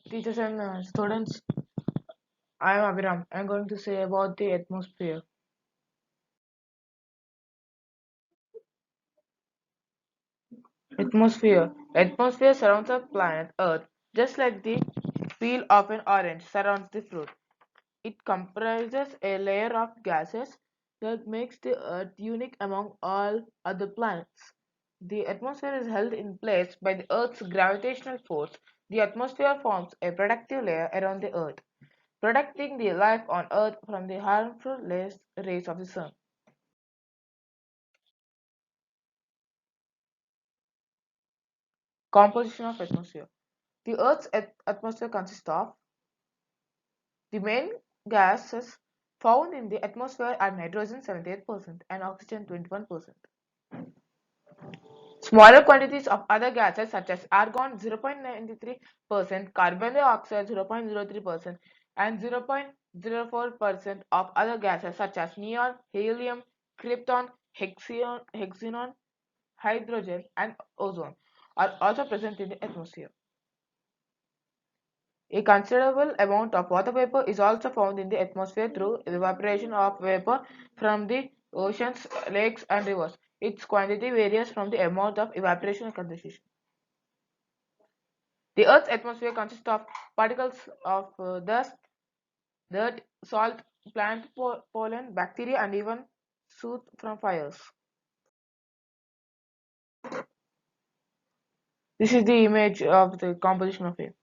Teachers and students, I am Abhiram. I am going to say about the atmosphere. Atmosphere. Atmosphere surrounds our planet Earth, just like the peel of an orange surrounds the fruit. It comprises a layer of gases that makes the Earth unique among all other planets. The atmosphere is held in place by the Earth's gravitational force. The atmosphere forms a protective layer around the Earth, protecting the life on Earth from the harmful rays of the sun. Composition of atmosphere. The Earth's atmosphere consists of the main gases found in the atmosphere are nitrogen 78% and oxygen 21%. Smaller quantities of other gases such as argon 0.93%, carbon dioxide 0.03%, and 0.04% of other gases such as neon, helium, krypton, xenon, hydrogen, and ozone are also present in the atmosphere. A considerable amount of water vapor is also found in the atmosphere through evaporation of vapor from the oceans, lakes, and rivers. Its quantity varies from the amount of evaporation and condensation. The Earth's atmosphere consists of particles of dust, dirt, salt, plant pollen, bacteria, and even soot from fires. This is the image of the composition of it.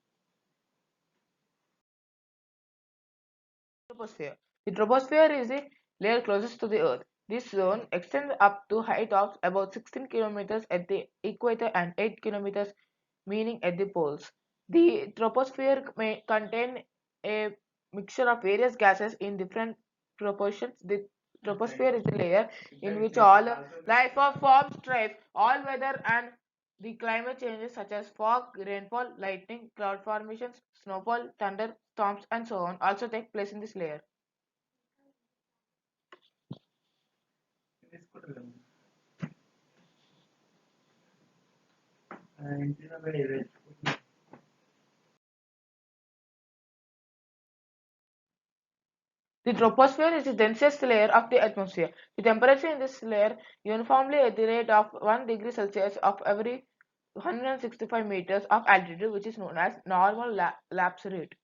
Troposphere. The troposphere is the layer closest to the Earth. This zone extends up to height of about 16 kilometers at the equator and 8 kilometers meaning at the poles. The troposphere may contain a mixture of various gases in different proportions. The troposphere is the layer in which all life forms thrive. All weather and the climate changes such as fog, rainfall, lightning, cloud formations, snowfall, thunder, storms, and so on also take place in this layer. The troposphere is the densest layer of the atmosphere. The temperature in this layer uniformly at the rate of 1 degree Celsius of every 165 meters of altitude, which is known as normal lapse rate.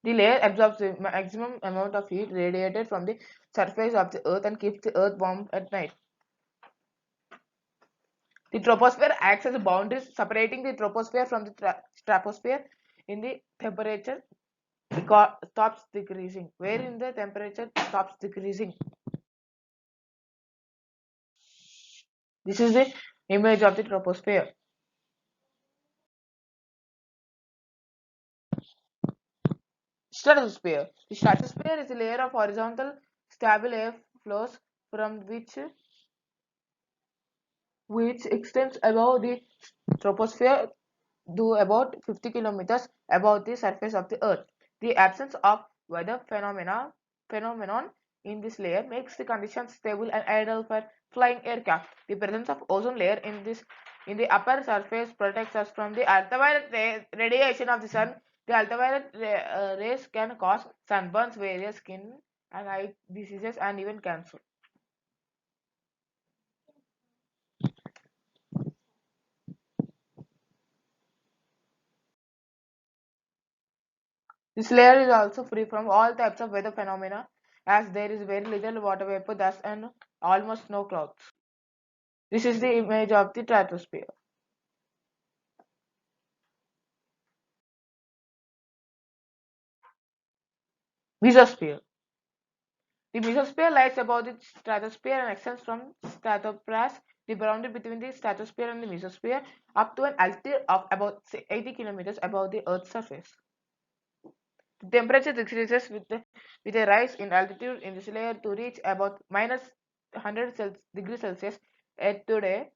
The layer absorbs the maximum amount of heat radiated from the surface of the Earth and keeps the Earth warm at night. The troposphere acts as a boundary separating the troposphere from the stratosphere in the temperature stops decreasing, wherein the temperature stops decreasing. This is the image of the troposphere. Stratosphere. The stratosphere is a layer of horizontal stable air flows from which extends above the troposphere to about 50 kilometers above the surface of the Earth. The absence of weather phenomenon in this layer makes the conditions stable and ideal for flying aircraft. The presence of ozone layer in the upper surface protects us from the ultraviolet radiation of the sun. The ultraviolet rays can cause sunburns, various skin and eye diseases, and even cancer. This layer is also free from all types of weather phenomena as there is very little water vapor, dust, and almost no clouds. This is the image of the stratosphere. Mesosphere. The mesosphere lies above the stratosphere and extends from stratopause, the boundary between the stratosphere and the mesosphere, up to an altitude of about 80 kilometers above the Earth's surface. The temperature decreases with a rise in altitude in this layer to reach about minus 100 degrees Celsius at today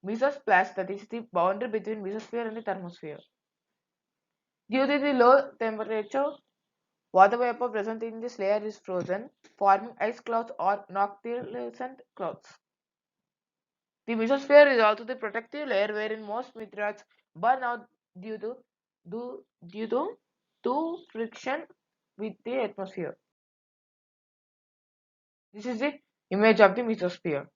mesosphere, that is the boundary between mesosphere and the thermosphere. Due to the low temperature, water vapor present in this layer is frozen, forming ice clouds or noctilucent clouds. The mesosphere is also the protective layer wherein most meteorites burn out due to due to friction with the atmosphere. This is the image of the mesosphere.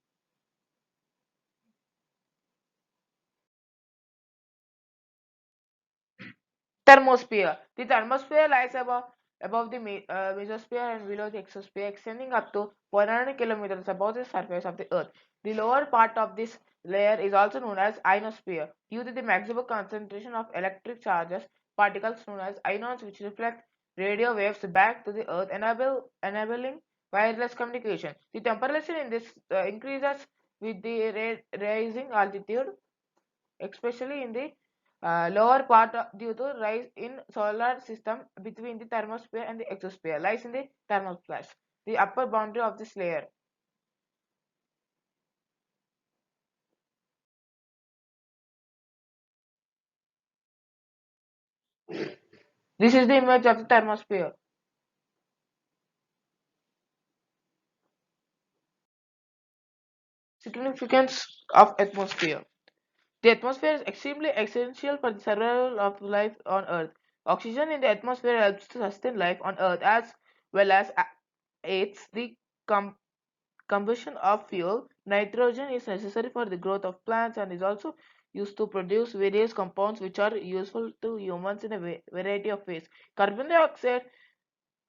Thermosphere. The thermosphere lies above the mesosphere and below the exosphere, extending up to 400 kilometers above the surface of the Earth. The lower part of this layer is also known as ionosphere, due to the maximum concentration of electric charges, particles known as ions, which reflect radio waves back to the Earth, enabling wireless communication. The temperature in this increases with the rising altitude, especially in the lower part due to rise in solar system between the thermosphere and the exosphere lies in the thermoplast, the upper boundary of this layer. This is the image of the thermosphere. Significance of atmosphere. The atmosphere is extremely essential for the survival of life on Earth. Oxygen in the atmosphere helps to sustain life on Earth as well as aids the com combustion of fuel. Nitrogen is necessary for the growth of plants and is also used to produce various compounds which are useful to humans in a variety of ways. Carbon dioxide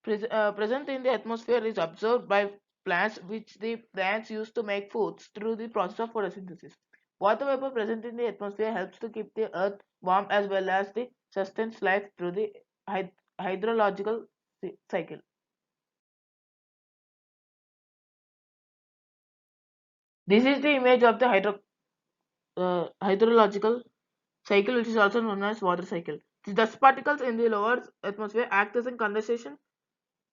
present in the atmosphere is absorbed by plants, which the plants use to make foods through the process of photosynthesis. Water vapor present in the atmosphere helps to keep the earth warm as well as the sustains life through the hydrological cycle. This is the image of the hydrological cycle, which is also known as water cycle. The dust particles in the lower atmosphere act as a condensation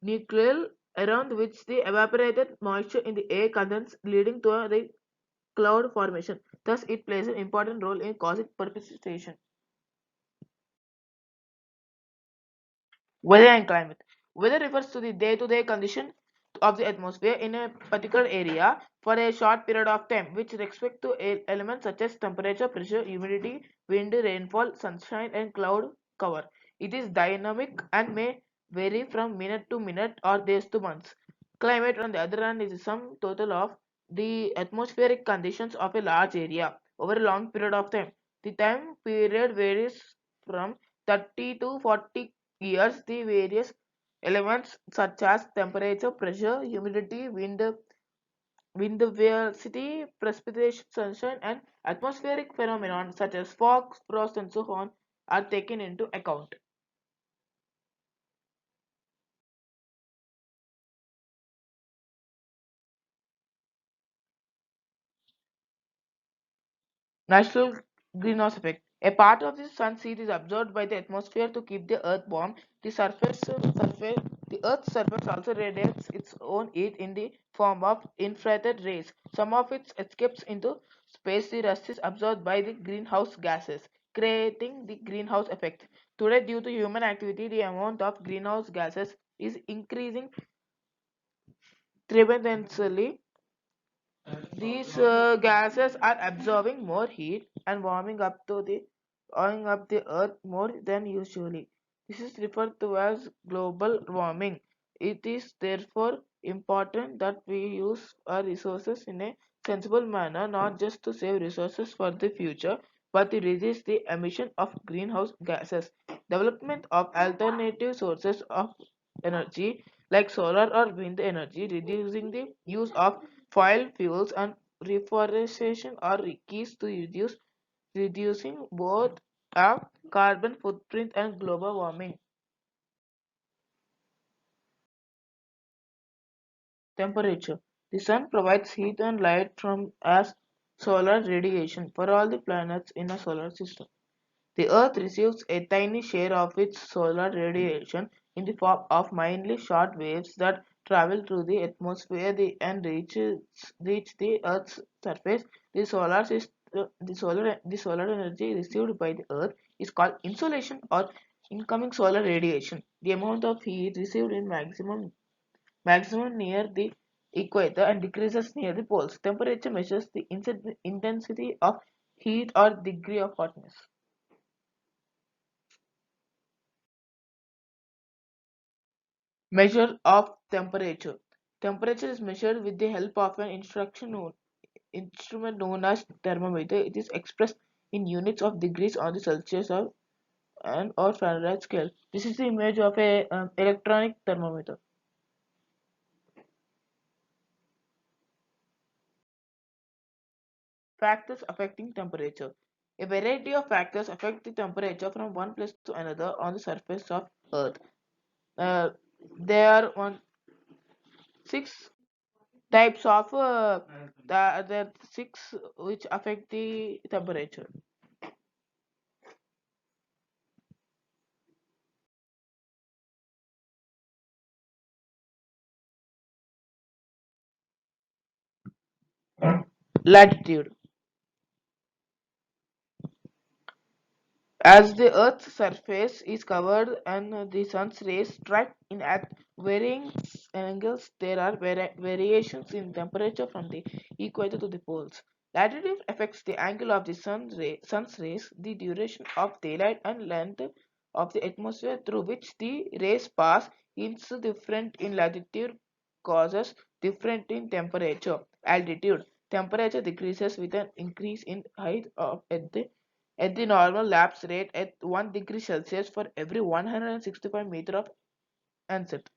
nucleus around which the evaporated moisture in the air condenses, leading to the cloud formation. Thus, it plays an important role in causing precipitation. Weather and climate. Weather refers to the day-to-day condition of the atmosphere in a particular area for a short period of time, with respect to elements such as temperature, pressure, humidity, wind, rainfall, sunshine, and cloud cover. It is dynamic and may vary from minute to minute or days to months. Climate, on the other hand, is the sum total of the atmospheric conditions of a large area over a long period of time. The time period varies from 30 to 40 years. The various elements such as temperature, pressure, humidity, wind velocity, precipitation, sunshine, and atmospheric phenomena such as fog, frost, and so on are taken into account. Natural greenhouse effect. A part of the sun's heat is absorbed by the atmosphere to keep the earth warm. The earth's surface also radiates its own heat in the form of infrared rays. Some of it escapes into space. The rest is absorbed by the greenhouse gases, creating the greenhouse effect. Today, due to human activity, the amount of greenhouse gases is increasing tremendously. These gases are absorbing more heat and warming up the earth more than usually. This is referred to as global warming. It is therefore important that we use our resources in a sensible manner, not just to save resources for the future, but to reduce the emission of greenhouse gases. Development of alternative sources of energy like solar or wind energy, reducing the use of fossil fuels and reforestation are keys to reducing both our carbon footprint and global warming. Temperature. The sun provides heat and light from as solar radiation for all the planets in a solar system. The Earth receives a tiny share of its solar radiation in the form of mainly short waves that travel through the atmosphere and reach the Earth's surface. The solar energy received by the Earth is called insolation or incoming solar radiation. The amount of heat received in maximum near the equator and decreases near the poles. Temperature measures the intensity of heat or degree of hotness. Measure of temperature. Temperature is measured with the help of an instrument known as thermometer. It is expressed in units of degrees on the Celsius or Fahrenheit scale. This is the image of a electronic thermometer. Factors affecting temperature. A variety of factors affect the temperature from one place to another on the surface of Earth. Uh, there are six types of the six which affect the temperature. Latitude. As the Earth's surface is covered and the sun's rays strike in at varying angles, there are variations in temperature from the equator to the poles. Latitude affects the angle of the sun's rays, the duration of daylight, and length of the atmosphere through which the rays pass. Hence, different in latitude causes different in temperature. Altitude. Temperature decreases with an increase in height at the normal lapse rate at 1 degree Celsius for every 165 meter of onset.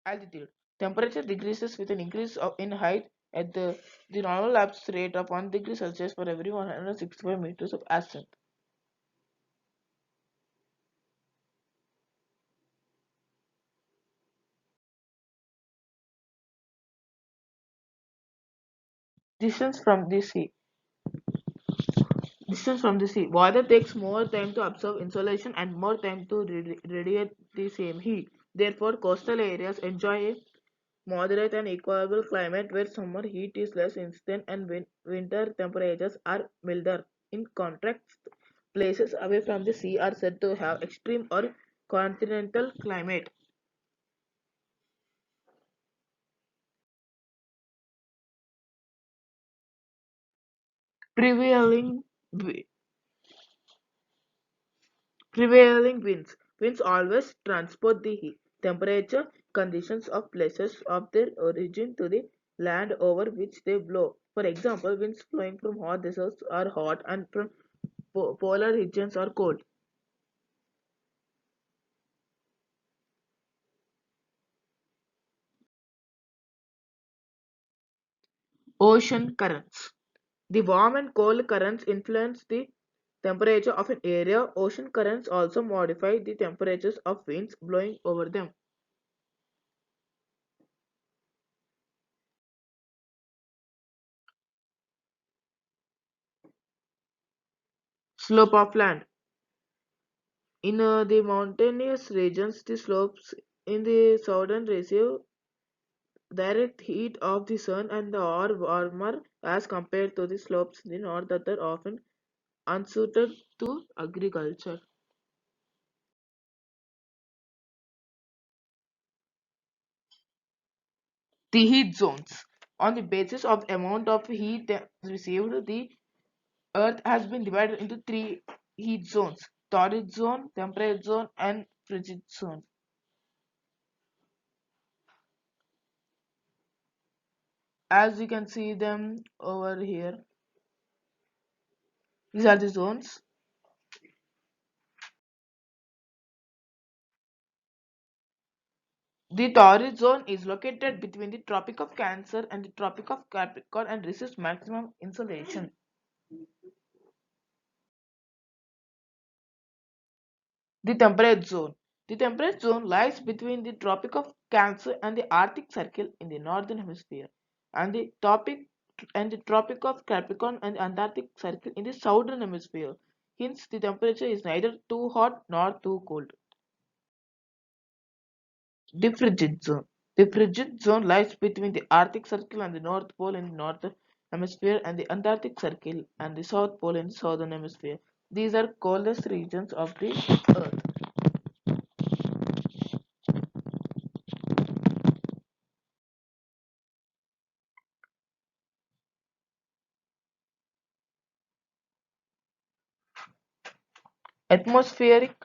Altitude. Temperature decreases with an increase in height at the normal lapse rate of 1 degree Celsius for every 165 meters of ascent. Distance from the sea. Distance from the sea. Water takes more time to absorb insolation and more time to radiate the same heat. Therefore, coastal areas enjoy a moderate and equable climate where summer heat is less intense and winter temperatures are milder. In contrast, places away from the sea are said to have extreme or continental climate. Prevailing wi- Prevailing winds. Winds always transport the heat, temperature, conditions of places of their origin to the land over which they blow. For example, winds flowing from hot deserts are hot and from polar regions are cold. Ocean currents. The warm and cold currents influence the temperature of an area. Ocean currents also modify the temperatures of winds blowing over them. Slope of land. In the mountainous regions, the slopes in the southern receive direct heat of the sun and are warmer as compared to the slopes in the north that are often unsuited to agriculture. The heat zones. On the basis of amount of heat received, the Earth has been divided into three heat zones: torrid zone, temperate zone, and frigid zone. As you can see them over here, these are the zones. The torrid zone is located between the Tropic of Cancer and the Tropic of Capricorn and receives maximum insolation. The temperate zone. The temperate zone lies between the Tropic of Cancer and the Arctic Circle in the northern hemisphere, and the Tropic of Capricorn and the Antarctic Circle in the southern hemisphere. Hence, the temperature is neither too hot nor too cold. The frigid zone. The frigid zone lies between the Arctic Circle and the North Pole in the northern hemisphere and the Antarctic Circle and the South Pole in the southern hemisphere. These are coldest regions of the Earth. Atmospheric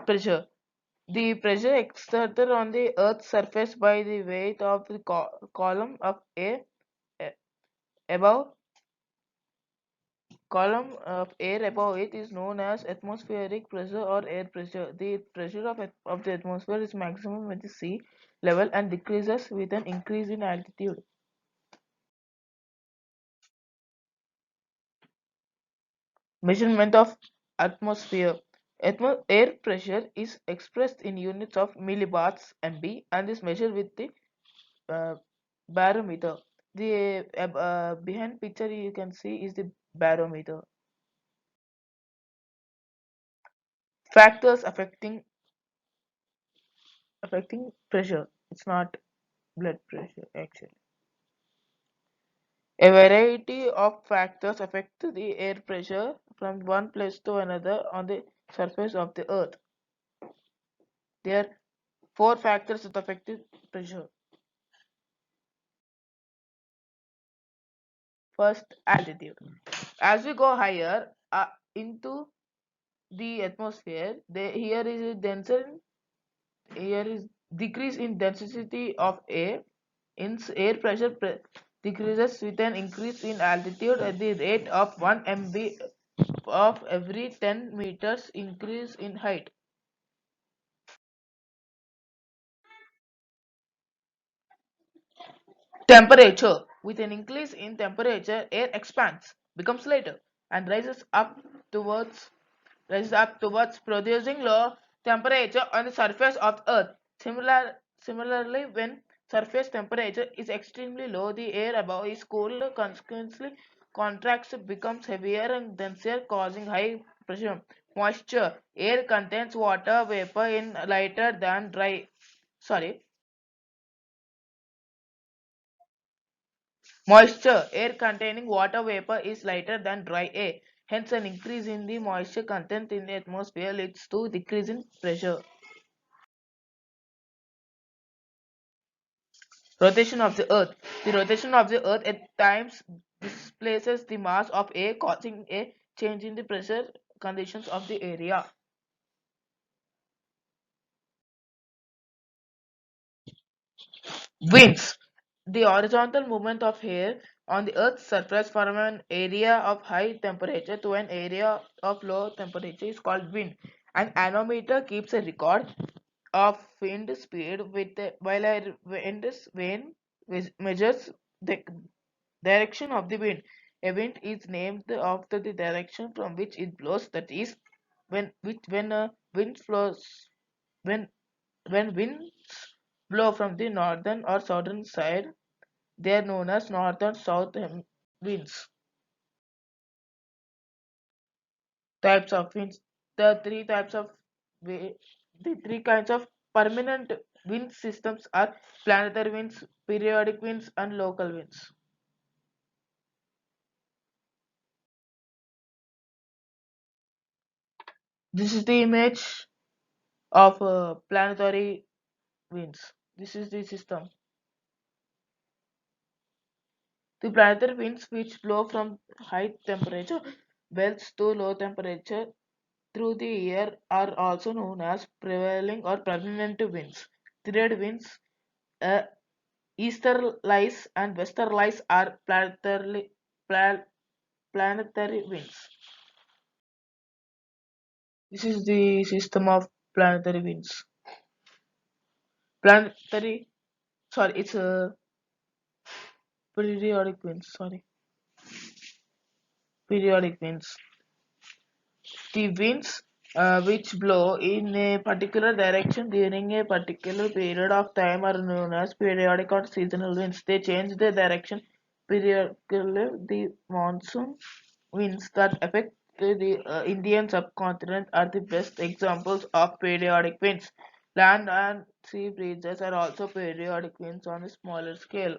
pressure. The pressure exerted on the Earth's surface by the weight of the column of air a- above it is known as atmospheric pressure or air pressure. The pressure of the atmosphere is maximum at the sea level and decreases with an increase in altitude. Measurement of atmosphere. Air pressure is expressed in units of millibars (MB) and is measured with the uh, barometer. The behind picture you can see is the barometer. Factors affecting pressure. It's not blood pressure actually. A variety of factors affect the air pressure from one place to another on the surface of the earth. There are four factors that affect the pressure. First, altitude. As we go higher into the atmosphere, here is a denser here is decrease in density of air. Air pressure decreases with an increase in altitude at the rate of 1 mb of every 10 meters increase in height. Temperature. With an increase in temperature, air expands, becomes lighter, and rises up towards producing low temperature on the surface of the Earth. Similarly, when surface temperature is extremely low, the air above is cooled, consequently contracts, becomes heavier and denser, causing high pressure. Moisture. Air contains water vapor in lighter than dry. Sorry. Moisture. Air containing water vapor is lighter than dry air. Hence, an increase in the moisture content in the atmosphere leads to decrease in pressure. Rotation of the Earth. The rotation of the Earth at times displaces the mass of air, causing a change in the pressure conditions of the area. Winds. The horizontal movement of air on the Earth's surface from an area of high temperature to an area of low temperature is called wind. An anemometer keeps a record of wind speed while a wind measures the direction of the wind. A wind is named after the direction from which it blows. That is, when a wind flows when winds blow from the northern or southern side, they are known as northern south winds. Types of winds. The three types of wi- the three kinds of permanent wind systems are planetary winds, periodic winds, and local winds. This is the image of planetary winds. This is the system. The planetary winds, which blow from high temperature belts to low temperature through the air, are also known as prevailing or permanent winds. Trade winds, uh, easterlies, and westerlies are planetary winds. This is the system of planetary winds. Planetary, sorry, it's a periodic winds. Sorry, periodic winds. The winds which blow in a particular direction during a particular period of time are known as periodic or seasonal winds. They change their direction periodically. The monsoon winds that affect the Indian subcontinent are the best examples of periodic winds. Land and sea breezes are also periodic winds on a smaller scale.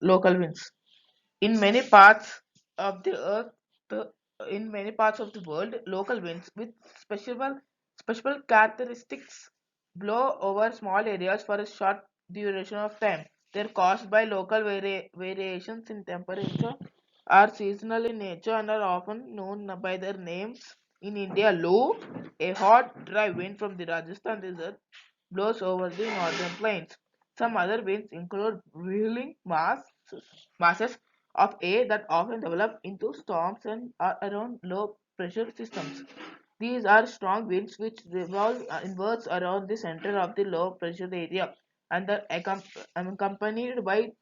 Local winds. In many parts of the earth, the, in many parts of the world, local winds with special characteristics blow over small areas for a short duration of time. They're caused by local variations in temperature, are seasonal in nature, and are often known by their names. In India, Loo, a hot, dry wind from the Rajasthan desert, blows over the northern plains. Some other winds include whirling masses of air that often develop into storms and are around low pressure systems. These are strong winds which revolve inwards around the center of the low pressure area and are accompanied by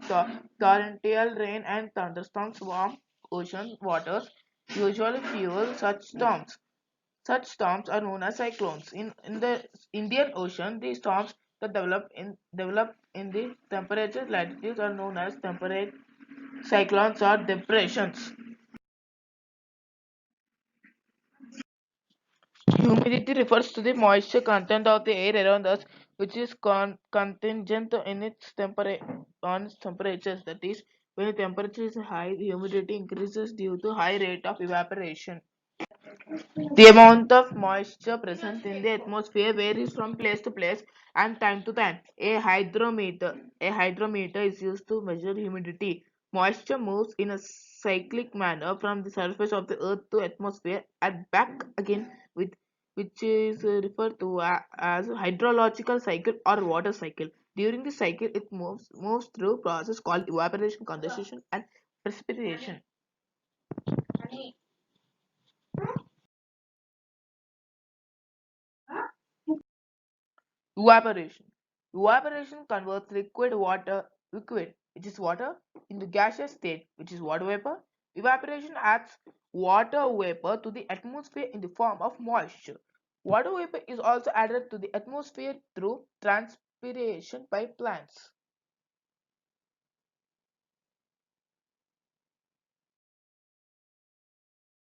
torrential rain and thunderstorms. Warm ocean waters usually fuel such storms. Such storms are known as cyclones. In the Indian Ocean, the storms that develop in the temperate latitudes are known as temperate cyclones or depressions. Humidity refers to the moisture content of the air around us, which is contingent in its on its temperatures. That is, when the temperature is high, the humidity increases due to high rate of evaporation. The amount of moisture present in the atmosphere varies from place to place and time to time. A hydrometer is used to measure humidity. Moisture moves in a cyclic manner from the surface of the earth to atmosphere and back again, with which is referred to as hydrological cycle or water cycle. During the cycle, it moves through process called evaporation, condensation, and precipitation. Evaporation. Evaporation converts liquid, which is water, into gaseous state, which is water vapor. Evaporation adds water vapor to the atmosphere in the form of moisture. Water vapor is also added to the atmosphere through transpiration by plants.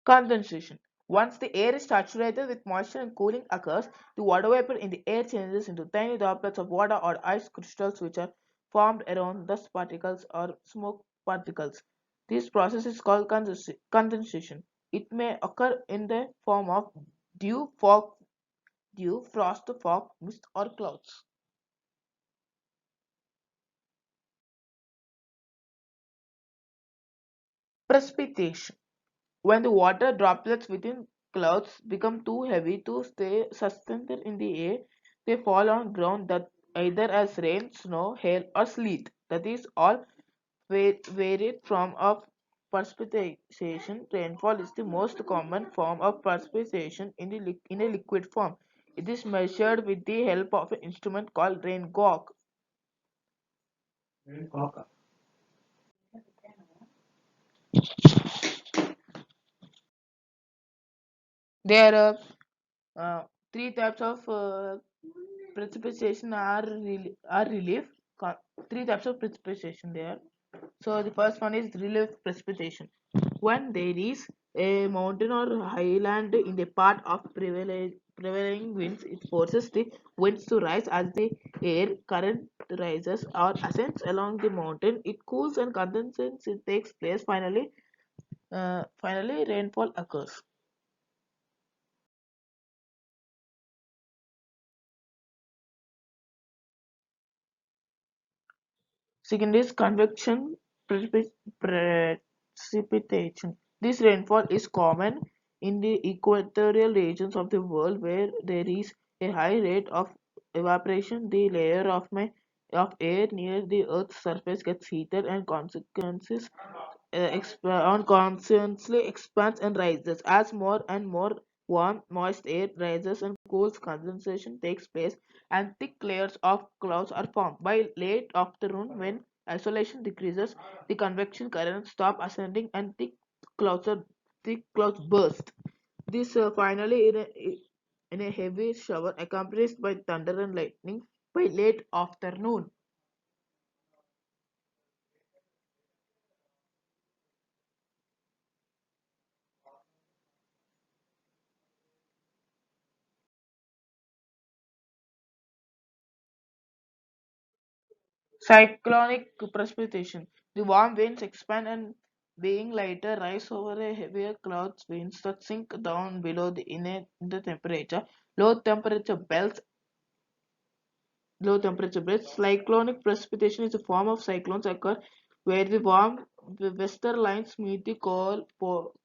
Condensation. Once the air is saturated with moisture and cooling occurs, the water vapor in the air changes into tiny droplets of water or ice crystals which are formed around dust particles or smoke particles. This process is called condensation. It may occur in the form of dew, fog, frost, fog, mist, or clouds. Precipitation. When the water droplets within clouds become too heavy to stay suspended in the air, they fall on ground that either as rain, snow, hail, or sleet. That is all varied form of precipitation. Rainfall is the most common form of precipitation in a liquid form. It is measured with the help of an instrument called rain gauge. There are three types of precipitation are relief. Three types of precipitation there. So the first one is relief precipitation. When there is a mountain or highland in the part of prevailing winds, it forces the winds to rise as the air current rises or ascends along the mountain. It cools and condensates. It takes place. Finally, rainfall occurs. Second is convection precipitation. This rainfall is common in the equatorial regions of the world where there is a high rate of evaporation. The layer of air near the Earth's surface gets heated and consequences constantly expands and rises. As more and more warm, moist air rises and cools, condensation takes place, and thick layers of clouds are formed. By late afternoon, when isolation decreases, the convection currents stop ascending, and thick clouds burst. This finally in a heavy shower accompanied by thunder and lightning by late afternoon. Cyclonic precipitation. The warm winds expand and being lighter rise over a heavier clouds winds that sink down below the temperature. Low temperature belts low temperature breaths. Cyclonic precipitation is a form of cyclones occur where the warm western lines meet the cold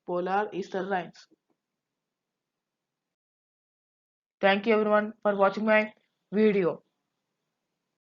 polar eastern lines. Thank you everyone for watching my video.